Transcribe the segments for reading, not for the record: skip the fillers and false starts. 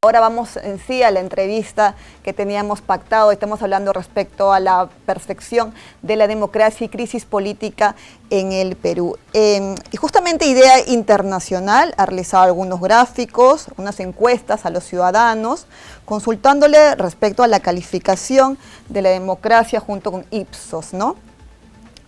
ahora vamos en sí a la entrevista que teníamos pactado. Estamos hablando respecto a la percepción de la democracia y crisis política en el Perú. Y justamente Idea Internacional ha realizado algunos gráficos, unas encuestas a los ciudadanos, consultándole respecto a la calificación de la democracia junto con Ipsos, ¿no?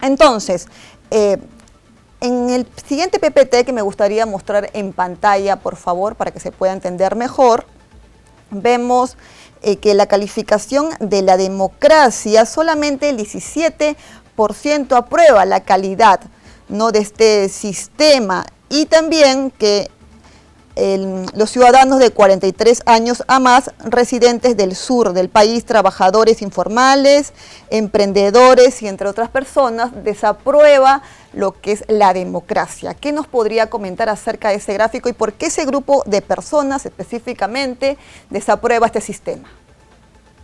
Entonces, en el siguiente PPT que me gustaría mostrar en pantalla, por favor, para que se pueda entender mejor, vemos que la calificación de la democracia, solamente el 17% aprueba la calidad, ¿no?, de este sistema, y también que los ciudadanos de 43 años a más, residentes del sur del país, trabajadores informales, emprendedores y entre otras personas, desaprueba lo que es la democracia. ¿Qué nos podría comentar acerca de ese gráfico y por qué ese grupo de personas específicamente desaprueba este sistema?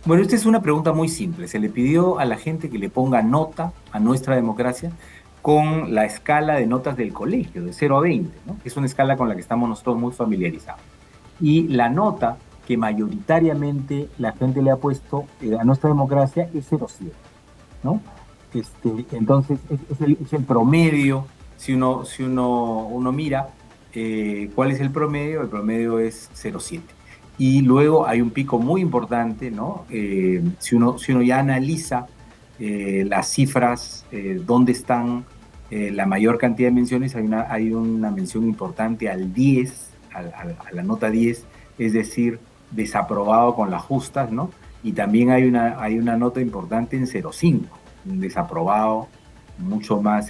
Bueno, esta es una pregunta muy simple. Se le pidió a la gente que le ponga nota a nuestra democracia con la escala de notas del colegio, de 0 a 20, ¿no? Que es una escala con la que estamos nosotros muy familiarizados. Y la nota que mayoritariamente la gente le ha puesto a nuestra democracia es 0,7, ¿no? Entonces, es el promedio. Si uno mira cuál es el promedio es 0,7. Y luego hay un pico muy importante, ¿no? Si uno ya analiza las cifras, dónde están la mayor cantidad de menciones, hay una mención importante al 10, a la nota 10, es decir, desaprobado con las justas, ¿no? Y también hay una nota importante en 0,5, un desaprobado mucho más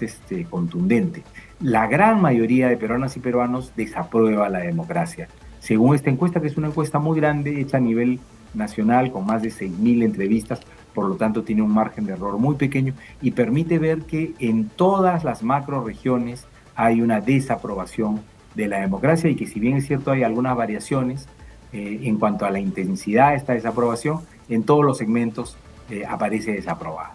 contundente. La gran mayoría de peruanas y peruanos desaprueba la democracia. Según esta encuesta, que es una encuesta muy grande, hecha a nivel nacional, con más de 6.000 entrevistas, por lo tanto tiene un margen de error muy pequeño y permite ver que en todas las macroregiones hay una desaprobación de la democracia y que, si bien es cierto hay algunas variaciones en cuanto a la intensidad de esta desaprobación, en todos los segmentos aparece desaprobada.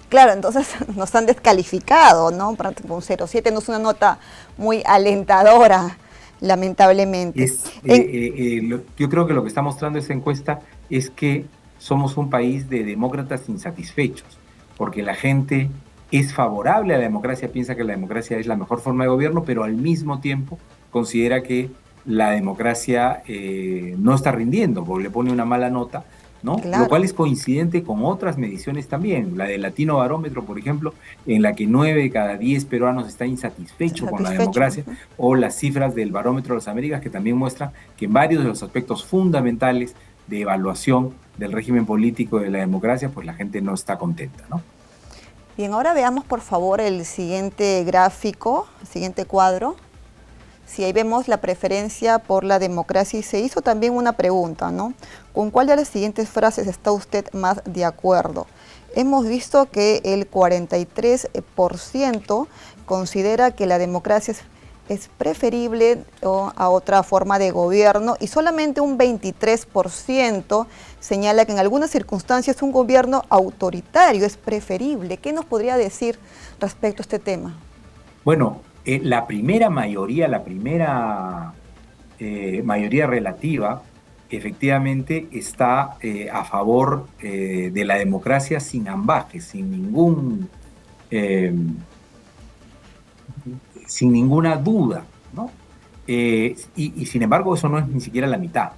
Claro, entonces nos han descalificado, ¿no? Un 0,7 no es una nota muy alentadora, lamentablemente. Yo creo que lo que está mostrando esta encuesta es que somos un país de demócratas insatisfechos, porque la gente es favorable a la democracia, piensa que la democracia es la mejor forma de gobierno, pero al mismo tiempo considera que la democracia no está rindiendo, porque le pone una mala nota, ¿no? Claro. Lo cual es coincidente con otras mediciones también, la del Latino Barómetro, por ejemplo, en la que 9 de cada 10 peruanos están insatisfechos con la democracia, o las cifras del Barómetro de las Américas, que también muestran que en varios de los aspectos fundamentales de evaluación del régimen político de la democracia, pues la gente no está contenta, ¿no? Bien, ahora veamos por favor el siguiente gráfico, el siguiente cuadro. Si ahí vemos la preferencia por la democracia y se hizo también una pregunta, ¿no? ¿Con cuál de las siguientes frases está usted más de acuerdo? Hemos visto que el 43% considera que la democracia es preferible a otra forma de gobierno y solamente un 23% señala que en algunas circunstancias un gobierno autoritario es preferible. ¿Qué nos podría decir respecto a este tema? Bueno, la primera mayoría relativa, efectivamente está a favor de la democracia sin ambajes, sin ninguna duda, ¿no? Y sin embargo eso no es ni siquiera la mitad,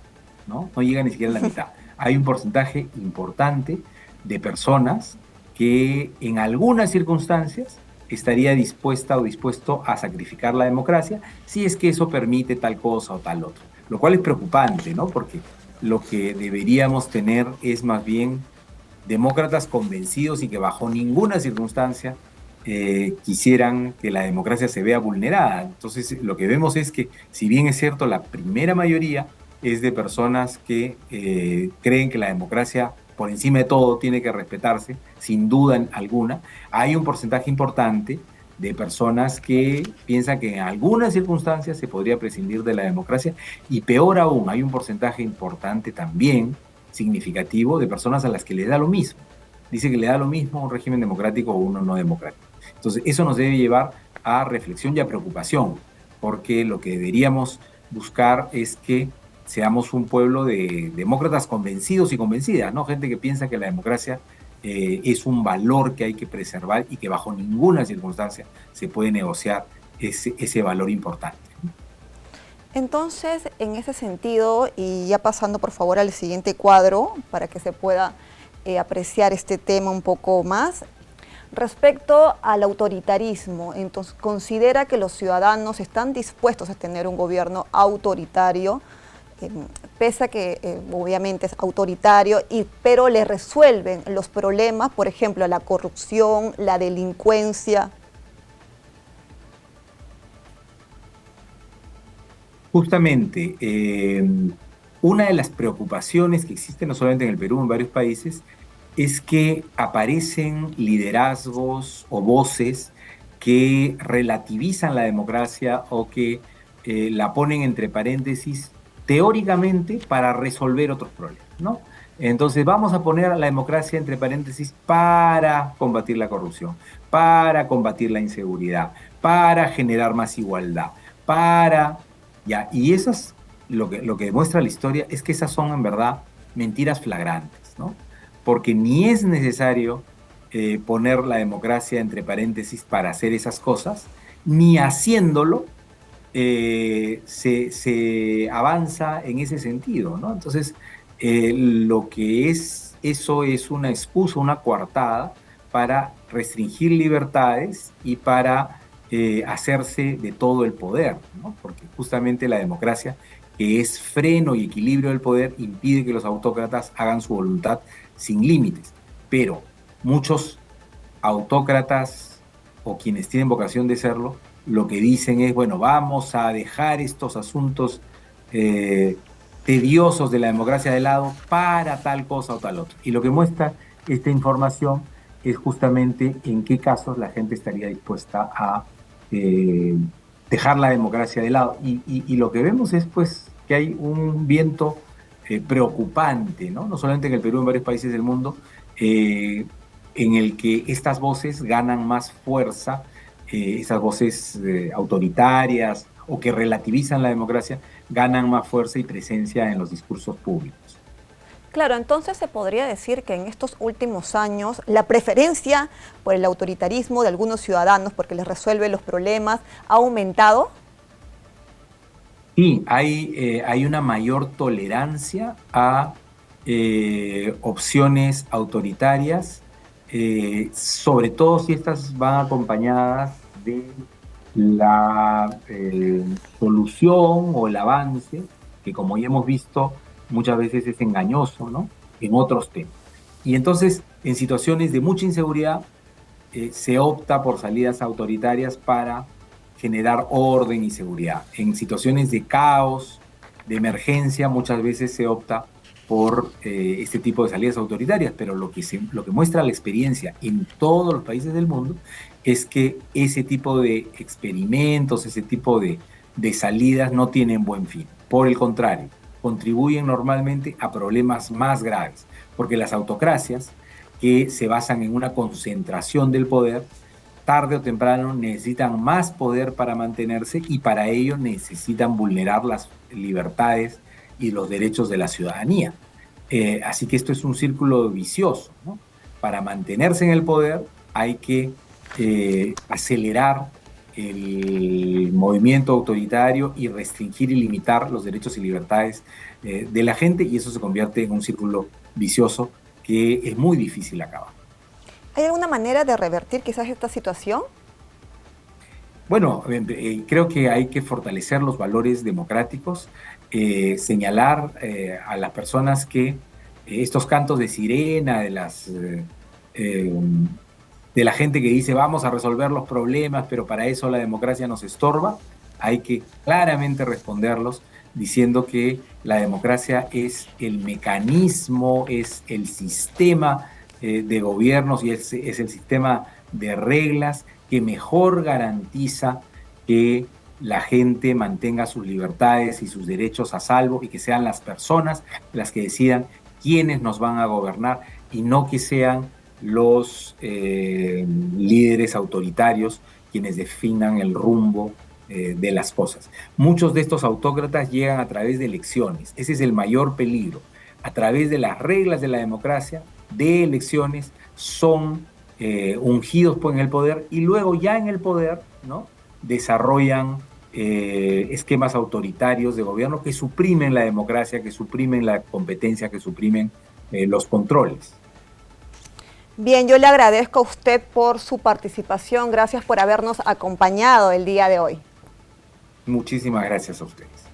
¿no? No llega ni siquiera a la mitad. Hay un porcentaje importante de personas que en algunas circunstancias estaría dispuesta o dispuesto a sacrificar la democracia si es que eso permite tal cosa o tal otro. Lo cual es preocupante, ¿no? Porque lo que deberíamos tener es más bien demócratas convencidos y que bajo ninguna circunstancia quisieran que la democracia se vea vulnerada. Entonces, lo que vemos es que, si bien es cierto, la primera mayoría es de personas que creen que la democracia, por encima de todo, tiene que respetarse, sin duda alguna, hay un porcentaje importante de personas que piensan que en algunas circunstancias se podría prescindir de la democracia, y peor aún, hay un porcentaje importante también, significativo, de personas a las que le da lo mismo. Dice que le da lo mismo un régimen democrático o uno no democrático. Entonces, eso nos debe llevar a reflexión y a preocupación, porque lo que deberíamos buscar es que seamos un pueblo de demócratas convencidos y convencidas, ¿no? Gente que piensa que la democracia es un valor que hay que preservar y que bajo ninguna circunstancia se puede negociar ese valor importante. Entonces, en ese sentido, y ya pasando por favor al siguiente cuadro para que se pueda apreciar este tema un poco más, respecto al autoritarismo, entonces considera que los ciudadanos están dispuestos a tener un gobierno autoritario, pese a que obviamente es autoritario, pero le resuelven los problemas, por ejemplo, la corrupción, la delincuencia. Justamente, una de las preocupaciones que existen no solamente en el Perú, en varios países, es que aparecen liderazgos o voces que relativizan la democracia o que la ponen entre paréntesis teóricamente para resolver otros problemas, ¿no? Entonces vamos a poner a la democracia entre paréntesis para combatir la corrupción, para combatir la inseguridad, para generar más igualdad, para... Ya, y esas, lo que demuestra la historia es que esas son en verdad mentiras flagrantes, ¿no? Porque ni es necesario poner la democracia entre paréntesis para hacer esas cosas, ni haciéndolo se avanza en ese sentido, ¿no? Entonces, lo que es, eso es una excusa, una coartada para restringir libertades y para hacerse de todo el poder, ¿no? Porque justamente la democracia, que es freno y equilibrio del poder, impide que los autócratas hagan su voluntad sin límites. Pero muchos autócratas o quienes tienen vocación de serlo, lo que dicen es, bueno, vamos a dejar estos asuntos eh, tediosos de la democracia de lado para tal cosa o tal otra. Y lo que muestra esta información es justamente en qué casos la gente estaría dispuesta a eh, dejar la democracia de lado. Y lo que vemos es pues que hay un viento preocupante, ¿no? No solamente en el Perú, en varios países del mundo, eh, en el que estas voces ganan más fuerza, esas voces autoritarias o que relativizan la democracia, ganan más fuerza y presencia en los discursos públicos. Claro, entonces se podría decir que en estos últimos años la preferencia por el autoritarismo de algunos ciudadanos, porque les resuelve los problemas, ha aumentado. Sí, hay una mayor tolerancia a opciones autoritarias, sobre todo si estas van acompañadas de la solución o el avance, que como ya hemos visto, muchas veces es engañoso, ¿no? En otros temas. Y entonces, en situaciones de mucha inseguridad, se opta por salidas autoritarias para generar orden y seguridad. En situaciones de caos, de emergencia, muchas veces se opta por este tipo de salidas autoritarias, pero lo que muestra la experiencia en todos los países del mundo es que ese tipo de experimentos, ese tipo de salidas no tienen buen fin. Por el contrario, contribuyen normalmente a problemas más graves, porque las autocracias que se basan en una concentración del poder, tarde o temprano necesitan más poder para mantenerse y para ello necesitan vulnerar las libertades y los derechos de la ciudadanía. Así que esto es un círculo vicioso, ¿no? Para mantenerse en el poder hay que acelerar el movimiento autoritario y restringir y limitar los derechos y libertades de la gente, y eso se convierte en un círculo vicioso que es muy difícil acabar. ¿Hay alguna manera de revertir quizás esta situación? Bueno, creo que hay que fortalecer los valores democráticos, señalar a las personas que estos cantos de sirena eh, de la gente que dice vamos a resolver los problemas, pero para eso la democracia nos estorba, hay que claramente responderlos diciendo que la democracia es el mecanismo, es el sistema de gobiernos y es el sistema de reglas que mejor garantiza que la gente mantenga sus libertades y sus derechos a salvo y que sean las personas las que decidan quiénes nos van a gobernar y no que sean los líderes autoritarios quienes definan el rumbo de las cosas. Muchos de estos autócratas llegan a través de elecciones. Ese es el mayor peligro. A través de las reglas de la democracia, de elecciones, son ungidos en el poder y luego ya en el poder, ¿no?, desarrollan esquemas autoritarios de gobierno que suprimen la democracia, que suprimen la competencia, que suprimen los controles. Bien, yo le agradezco a usted por su participación. Gracias por habernos acompañado el día de hoy. Muchísimas gracias a ustedes.